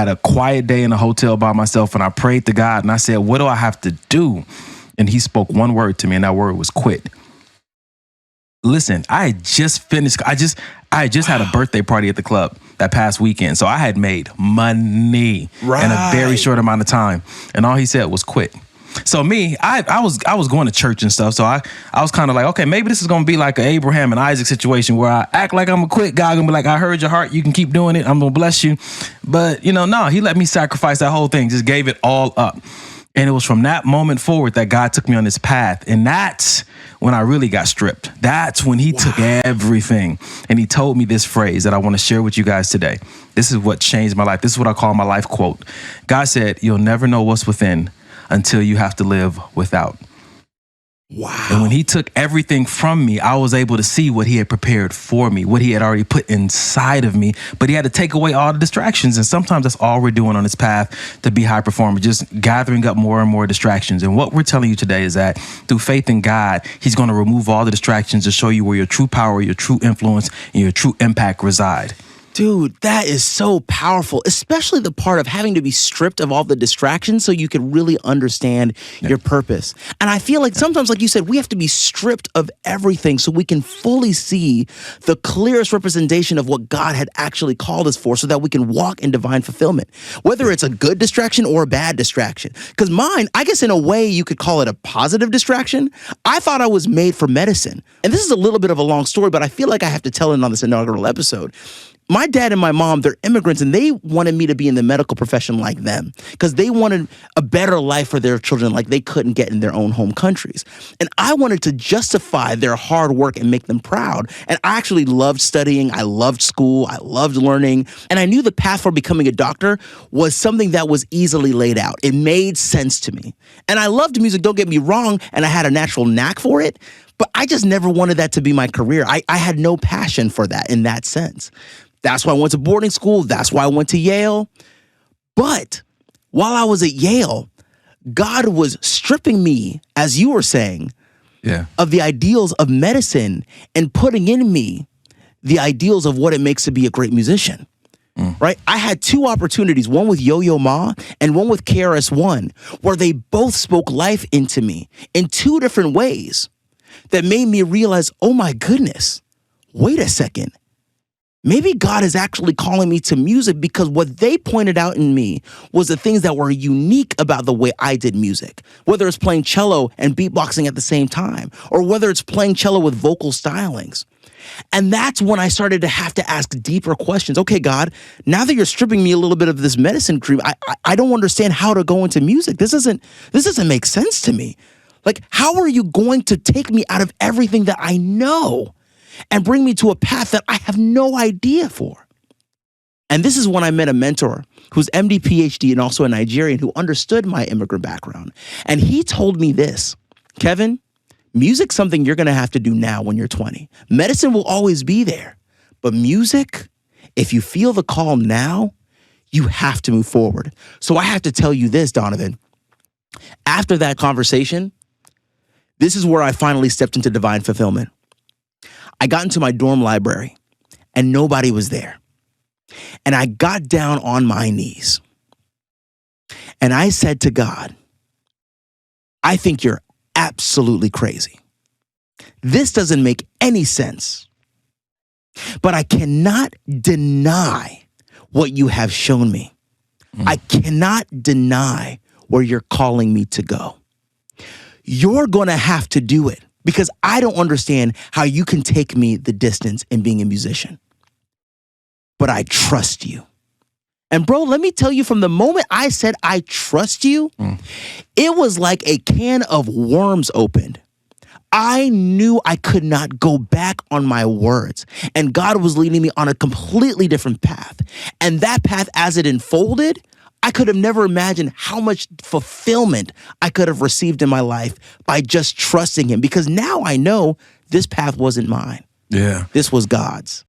had a quiet day in a hotel by myself, and I prayed to God, and I said, what do I have to do? And he spoke one word to me, and that word was quit. Listen, I had just finished. I had just had a birthday party at the club that past weekend. So I had made money in a very short amount of time. And all he said was quit. So me, I was going to church and stuff. So I was kind of like, okay, maybe this is going to be like an Abraham and Isaac situation where I act like I'm going to quit. God going to be like, I heard your heart. You can keep doing it. I'm going to bless you. But, no, he let me sacrifice that whole thing. Just gave it all up. And it was from that moment forward that God took me on this path. And that's when I really got stripped. That's when he took everything. And he told me this phrase that I want to share with you guys today. This is what changed my life. This is what I call my life quote. God said, you'll never know what's within until you have to live without. Wow. And when he took everything from me, I was able to see what he had prepared for me, what he had already put inside of me. But he had to take away all the distractions. And sometimes that's all we're doing on this path to be high performer, just gathering up more and more distractions. And what we're telling you today is that through faith in God, he's going to remove all the distractions to show you where your true power, your true influence, and your true impact reside. Dude, that is so powerful, especially the part of having to be stripped of all the distractions so you can really understand your purpose. And I feel like sometimes, like you said, we have to be stripped of everything so we can fully see the clearest representation of what God had actually called us for so that we can walk in divine fulfillment, whether it's a good distraction or a bad distraction. Because mine, I guess in a way you could call it a positive distraction. I thought I was made for medicine. And this is a little bit of a long story, but I feel like I have to tell it on this inaugural episode. My dad and my mom, they're immigrants, and they wanted me to be in the medical profession like them because they wanted a better life for their children like they couldn't get in their own home countries. And I wanted to justify their hard work and make them proud. And I actually loved studying. I loved school. I loved learning. And I knew the path for becoming a doctor was something that was easily laid out. It made sense to me. And I loved music, don't get me wrong, and I had a natural knack for it. But I just never wanted that to be my career. I had no passion for that in that sense. That's why I went to boarding school. That's why I went to Yale. But while I was at Yale, God was stripping me, as you were saying, of the ideals of medicine and putting in me the ideals of what it makes to be a great musician. Right? I had two opportunities, one with Yo-Yo Ma and one with KRS-One, where they both spoke life into me in two different ways that made me realize, oh my goodness, wait a second. Maybe God is actually calling me to music because what they pointed out in me was the things that were unique about the way I did music, whether it's playing cello and beatboxing at the same time, or whether it's playing cello with vocal stylings. And that's when I started to have to ask deeper questions. Okay, God, now that you're stripping me a little bit of this medicine cream, I don't understand how to go into music. This doesn't make sense to me. Like, how are you going to take me out of everything that I know and bring me to a path that I have no idea for? And this is when I met a mentor who's MD, PhD, and also a Nigerian who understood my immigrant background. And he told me this, Kevin, music's something you're going to have to do now when you're 20. Medicine will always be there. But music, if you feel the call now, you have to move forward. So I have to tell you this, Donovan. After that conversation, this is where I finally stepped into divine fulfillment. I got into my dorm library and nobody was there. And I got down on my knees and I said to God, I think you're absolutely crazy. This doesn't make any sense, but I cannot deny what you have shown me. I cannot deny where you're calling me to go. You're going to have to do it because I don't understand how you can take me the distance in being a musician. But I trust you. And bro, let me tell you, from the moment I said I trust you, it was like a can of worms opened. I knew I could not go back on my words. And God was leading me on a completely different path. And that path, as it unfolded, I could have never imagined how much fulfillment I could have received in my life by just trusting him. Because now I know this path wasn't mine. Yeah. This was God's.